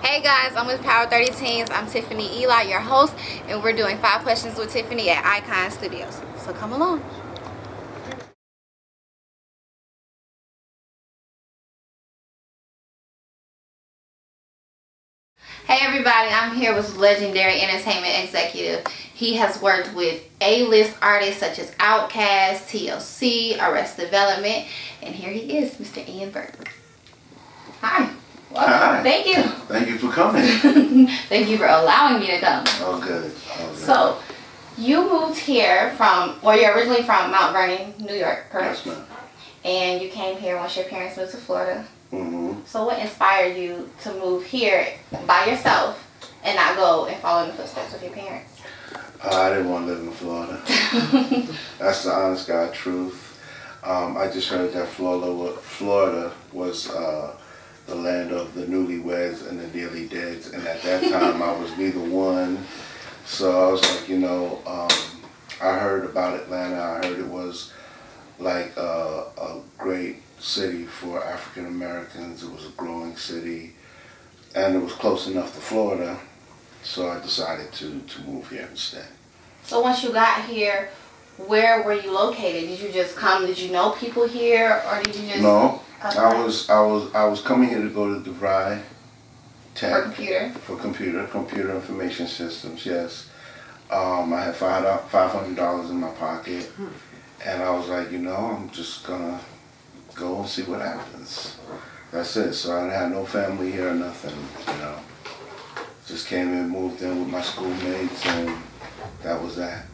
Hey guys, I'm with Power 30 Teens. I'm Tiffany Eli, your host, and we're doing 5 questions with Tiffany at Icon Studios. So come along. Hey everybody, I'm here with legendary entertainment executive. He has worked with A-list artists such as Outkast, TLC, Arrested Development, and here he is, Mr. Ian Burke. Hi. Welcome. Hi. Thank you. Thank you for coming. Thank you for allowing me to come. Oh, good. Oh, good. So, you moved here you're originally from Mount Vernon, New York, correct? Yes, ma'am. And you came here once your parents moved to Florida. Mm-hmm. So what inspired you to move here by yourself and not go and follow in the footsteps of your parents? I didn't want to live in Florida. That's the honest God truth. I just heard that Florida was the land of the newlyweds and the nearly deads, and at that time I was neither one. So I was like, I heard about Atlanta. I heard it was like a great city for African Americans. It was a growing city, and it was close enough to Florida, so I decided to move here instead. So once you got here, where were you located? Did you just come? Did you know people here, or did you just? No, I was coming here to go to DeVry Tech for computer information systems. Yes, I had $500 in my pocket, and I was like, I'm just gonna go and see what happens. That's it. So I had no family here or nothing. Just came in, moved in with my schoolmates, and that was that.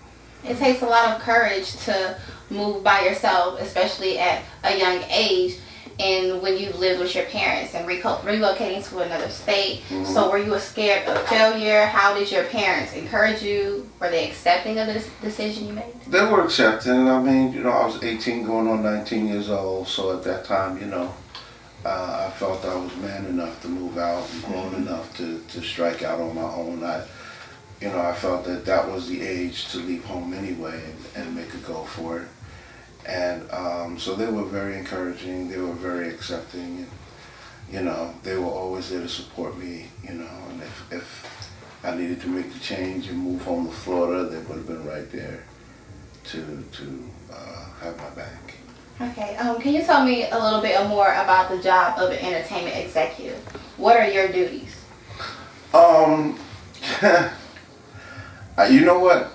It takes a lot of courage to move by yourself, especially at a young age, and when you've lived with your parents and relocating to another state. Mm-hmm. So were you scared of failure? How did your parents encourage you? Were they accepting of the decision you made? They were accepting. I mean, I was 18 going on 19 years old, so at that time, I felt I was man enough to move out and grown enough to strike out on my own. I felt that was the age to leave home anyway and make a go for it. And so they were very encouraging. They were very accepting. And, they were always there to support me. And if I needed to make the change and move home to Florida, they would have been right there to have my back. Okay. Can you tell me a little bit more about the job of an entertainment executive? What are your duties? You know what?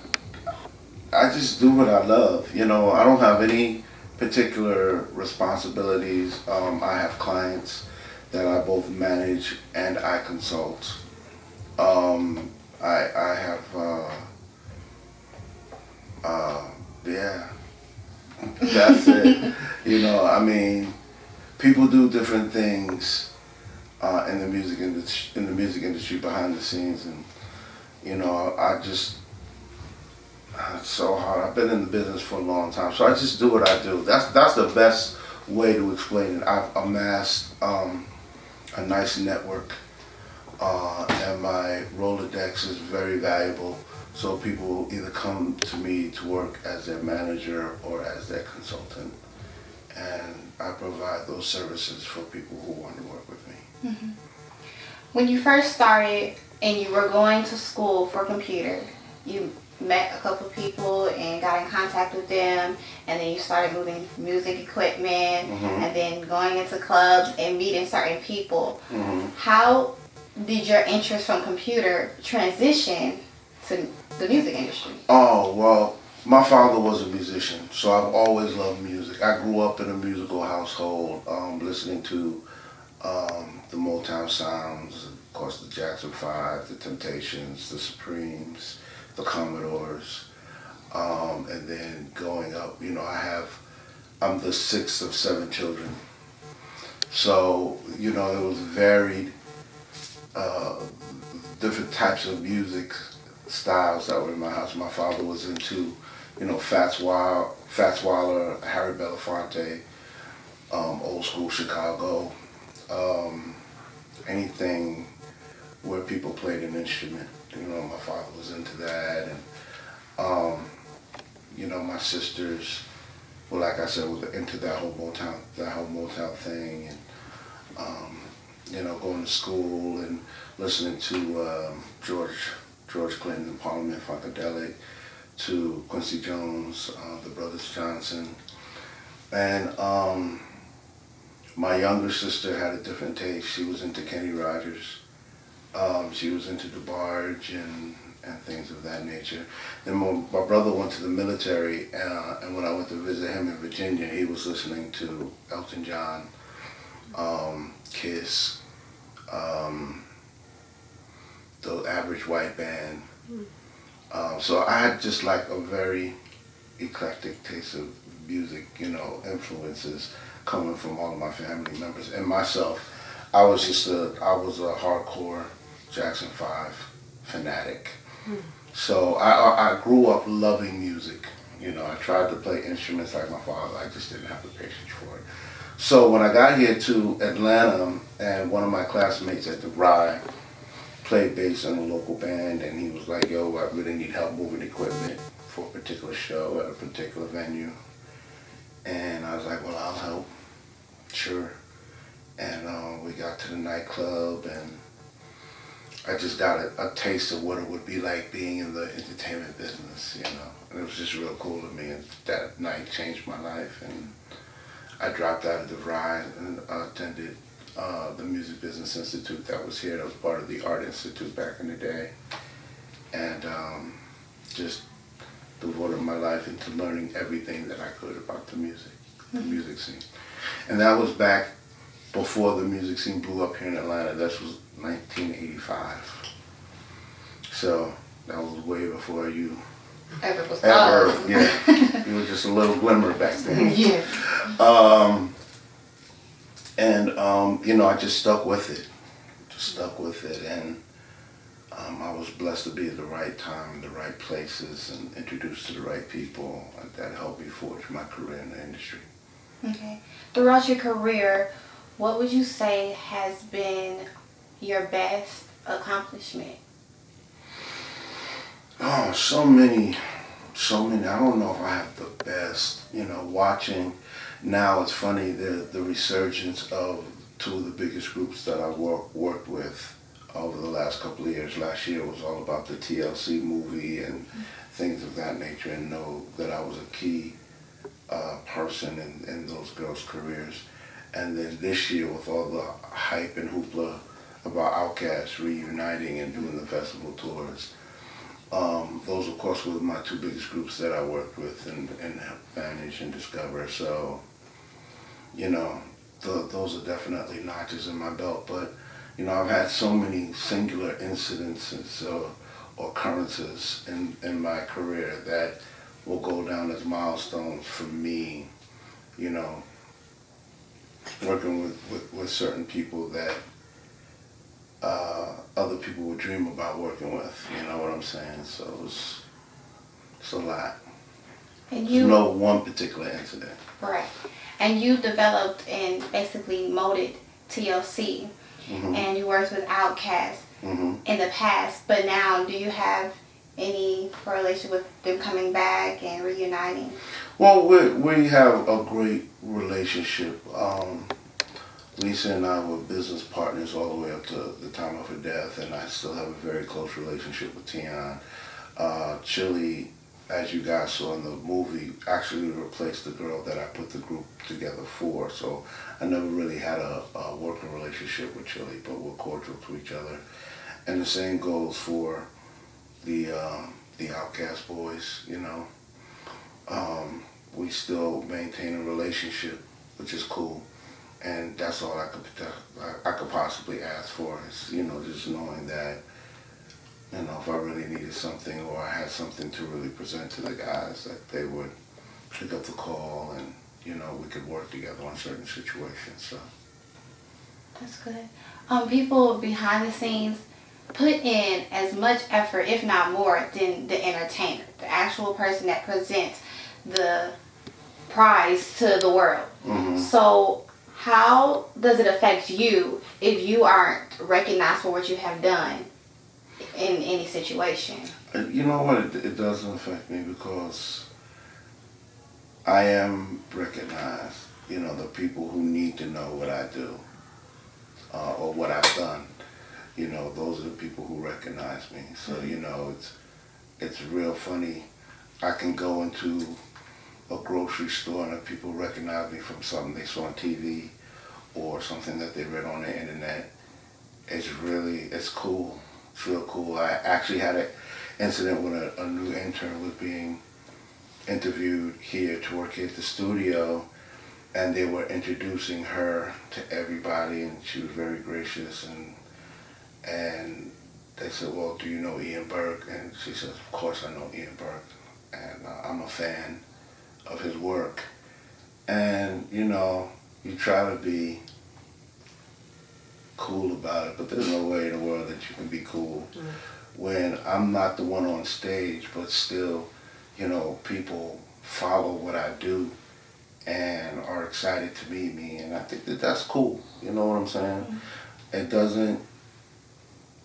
I just do what I love. I don't have any particular responsibilities. I have clients that I both manage and I consult. I have, that's it. People do different things in the music industry behind the scenes, and it's so hard. I've been in the business for a long time, so I just do what I do. That's the best way to explain it. I've amassed a nice network, and my Rolodex is very valuable. So people either come to me to work as their manager or as their consultant, and I provide those services for people who want to work with me. Mm-hmm. When you first started and you were going to school for computer, you met a couple of people and got in contact with them, and then you started moving music equipment, and then going into clubs and meeting certain people. How did your interest from computer transition to the music industry? Oh, well, my father was a musician, so I've always loved music. I grew up in a musical household, listening to the Motown sounds, of course the Jackson 5, the Temptations, the Supremes, the Commodores, and then growing up, I'm the 6th of 7 children. So, it was varied, different types of music styles that were in my house. My father was into, Fats Waller, Harry Belafonte, old school Chicago, anything where people played an instrument. My father was into that, and my sisters, well, like I said, were into that whole Motown thing, and going to school and listening to George Clinton, Parliament Funkadelic, to Quincy Jones, the Brothers Johnson. And my younger sister had a different taste. She was into Kenny Rogers. She was into DeBarge and things of that nature. Then my brother went to the military, and when I went to visit him in Virginia, he was listening to Elton John, Kiss, the Average White Band. So I had just like a very eclectic taste of music, influences coming from all of my family members and myself. I was a hardcore Jackson 5 fanatic. So I grew up loving music. I tried to play instruments like my father. I just didn't have the patience for it. So when I got here to Atlanta, and one of my classmates at the Rye played bass in a local band, and he was like, yo, I really need help moving equipment for a particular show at a particular venue. And I was like, well, I'll help. Sure. And we got to the nightclub, and I just got a taste of what it would be like being in the entertainment business, And it was just real cool to me, and that night changed my life. And I dropped out of the Rye and attended the Music Business Institute that was here. That was part of the Art Institute back in the day. And just devoted my life into learning everything that I could about the music scene. And that was back before the music scene blew up here in Atlanta. That was 1985. So that was way before you ever was yeah. You were just a little glimmer back then. Yes. I just stuck with it. And I was blessed to be at the right time, in the right places, and introduced to the right people, and that helped me forge my career in the industry. Okay. Throughout your career, what would you say has been your best accomplishment? Oh, so many. I don't know if I have the best. Watching now, it's funny, the resurgence of two of the biggest groups that I've worked with over the last couple of years. Last year was all about the TLC movie and things of that nature, and know that I was a key person in those girls' careers. And then this year, with all the hype and hoopla about Outkast reuniting and doing the festival tours, those, of course, were my two biggest groups that I worked with and Vanish and Discover. So, those are definitely notches in my belt. But, I've had so many singular incidences or occurrences in my career that will go down as milestones for me, working with certain people that other people would dream about working with, you know what I'm saying? So it's a lot. And There's no one particular incident. Right. And you developed and basically molded TLC, and you worked with Outkast in the past, but now do you have any correlation with them coming back and reuniting? Well, we have a great relationship. Lisa and I were business partners all the way up to the time of her death, and I still have a very close relationship with Tion. Chili, as you guys saw in the movie, actually replaced the girl that I put the group together for, so I never really had a working relationship with Chili, but we're cordial to each other. And the same goes for the Outkast boys, we still maintain a relationship, which is cool. And that's all I could possibly ask for is, just knowing that, if I really needed something or I had something to really present to the guys, that they would pick up the call and, we could work together on certain situations. So That's good. People behind the scenes put in as much effort, if not more, than the entertainer, the actual person that presents the prize to the world. So how does it affect you if you aren't recognized for what you have done in any situation? You know what? It doesn't affect me because I am recognized. The people who need to know what I do or what I've done. You know, those are the people who recognize me. So, you know, it's real funny. I can go into a grocery store and if people recognize me from something they saw on TV or something that they read on the internet, it's cool. It's real cool. I actually had an incident when a new intern was being interviewed here to work here at the studio, and they were introducing her to everybody, and she was very gracious, and they said, well, do you know Ian Burke? And she says, of course I know Ian Burke, and I'm a fan of his work. And, you know, you try to be cool about it, but there's no way in the world that you can be cool when I'm not the one on stage, but still, you know, people follow what I do and are excited to meet me, and I think that that's cool. You know what I'm saying? It doesn't,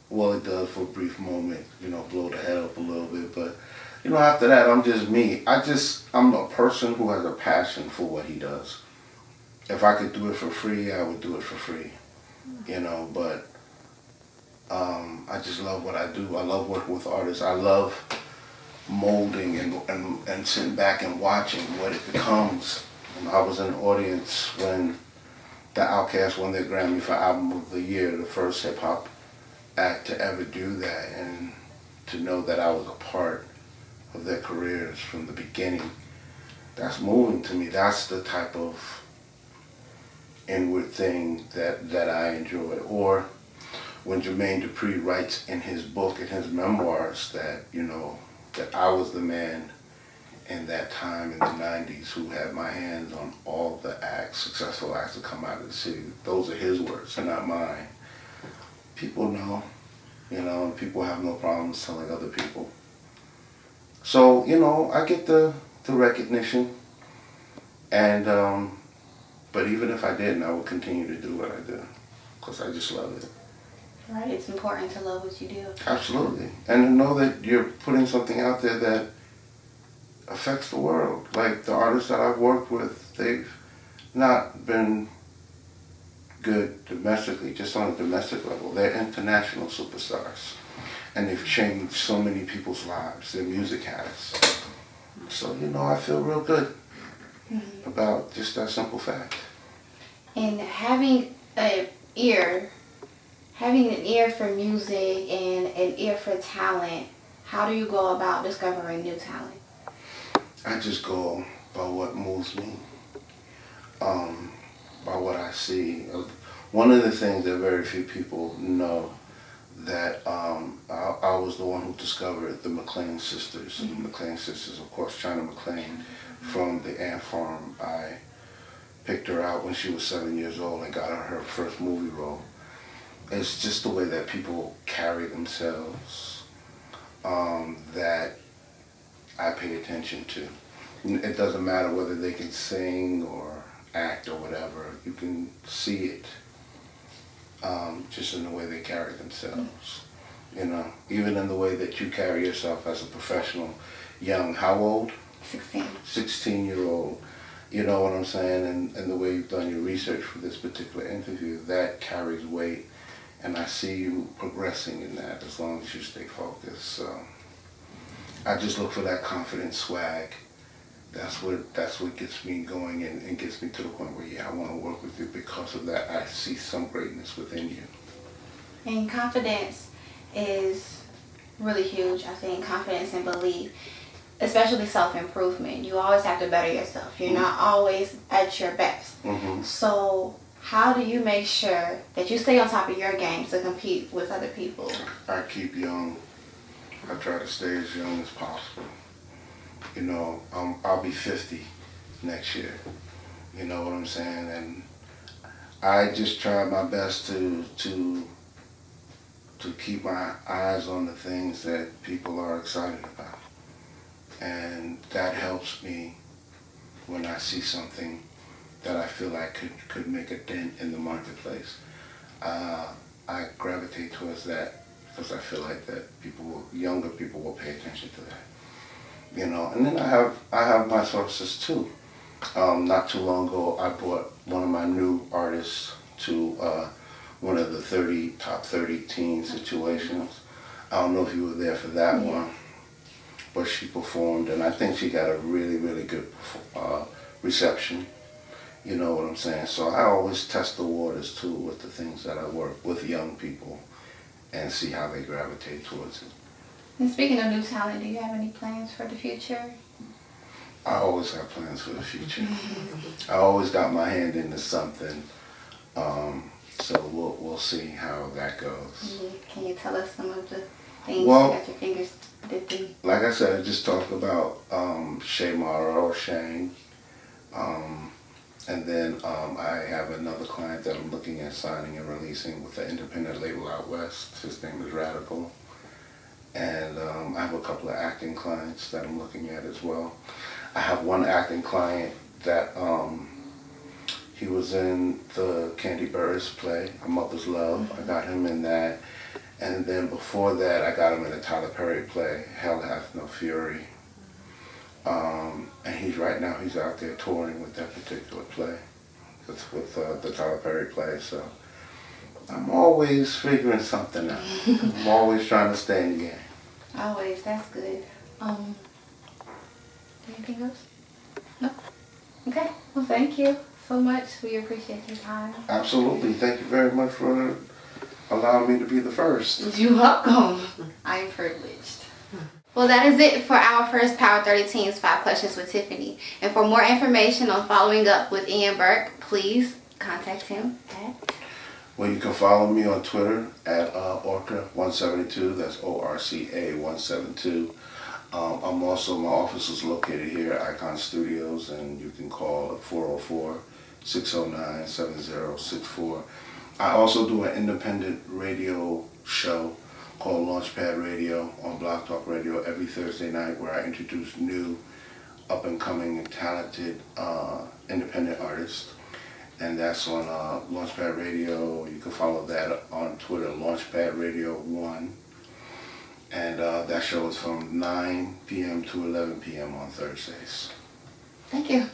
well, it does for a brief moment, you know, blow the head up a little bit, but, you know, after that, I'm just me. I'm a person who has a passion for what he does. If I could do it for free, I would do it for free, you know, but I just love what I do. I love working with artists. I love molding and sitting back and watching what it becomes. And I was in the audience when the Outkast won their Grammy for Album of the Year, the first hip-hop act to ever do that, and to know that I was a part of their careers from the beginning, that's moving to me. That's the type of inward thing that I enjoy. Or when Jermaine Dupri writes in his book, in his memoirs, that, you know, that I was the man in that time in the 90s who had my hands on all the acts, successful acts to come out of the city. Those are his words and not mine. People know, you know, and people have no problems telling other people. So, you know, I get the recognition, and but even if I didn't, I would continue to do what I do because I just love it. Right, it's important to love what you do. Absolutely, and to know that you're putting something out there that affects the world. Like the artists that I've worked with, they've not been good domestically, just on a domestic level. They're international superstars, and they've changed so many people's lives. Their music has. So, you know, I feel real good about just that simple fact. And having an ear for music and an ear for talent, how do you go about discovering new talent? I just go by what moves me, by what I see. One of the things that very few people know, that I was the one who discovered the McLean sisters. And the McLean sisters, of course, China McLean from the Ant Farm. I picked her out when she was 7 years old and got her first movie role. It's just the way that people carry themselves that I pay attention to. It doesn't matter whether they can sing or act or whatever. You can see it just in the way they carry themselves. You know, even in the way that you carry yourself as a professional, young. How old? 16. 16-year-old. You know what I'm saying? And the way you've done your research for this particular interview, that carries weight. And I see you progressing in that as long as you stay focused. So I just look for that confident swag. That's what gets me going and gets me to the point where, yeah, I want to work with you because of that. I see some greatness within you. And confidence is really huge. I think confidence and belief, especially self-improvement. You always have to better yourself. You're not always at your best. So how do you make sure that you stay on top of your game to compete with other people? I keep young. I try to stay as young as possible. You know, I'll be 50 next year. You know what I'm saying? And I just try my best to keep my eyes on the things that people are excited about. And that helps me when I see something that I feel like could make a dent in the marketplace. I gravitate towards that because I feel like that younger people will pay attention to that. You know, and then I have my sources too. Not too long ago, I brought one of my new artists to one of the top 30 teen situations. I don't know if you were there for that one, but she performed, and I think she got a really, really good reception. You know what I'm saying? So I always test the waters too with the things that I work with young people and see how they gravitate towards it. And speaking of new talent, do you have any plans for the future? I always have plans for the future. I always got my hand into something, so we'll see how that goes. Can you tell us some of the things Well, you got your fingers dipped in? Like I said, I just talked about Shay Mara or Shane. And then I have another client that I'm looking at signing and releasing with an independent label out west. His name is Radical. And I have a couple of acting clients that I'm looking at as well. I have one acting client that he was in the Candy Burris play, A Mother's Love. I got him in that. And then before that, I got him in the Tyler Perry play, Hell Hath No Fury. And he's out there touring with that particular play, with the Tyler Perry play. So I'm always figuring something out. I'm always trying to stay in the game. Always, that's good. Anything else? No? Okay, well thank you so much. We appreciate your time. Absolutely. Thank you very much for allowing me to be the first. You're welcome. I am privileged. Well, that is it for our first Power 30 Teens 5 Questions with Tiffany. And for more information on following up with Ian Burke, please contact him at... Well, you can follow me on Twitter at Orca172. That's ORCA172. I'm also, my office is located here at Icon Studios, and you can call at 404-609-7064. I also do an independent radio show called Launchpad Radio on Blog Talk Radio every Thursday night, where I introduce new, up-and-coming, and talented independent artists. And that's on Launchpad Radio. You can follow that on Twitter, Launchpad Radio 1. And that show is from 9 p.m. to 11 p.m. on Thursdays. Thank you.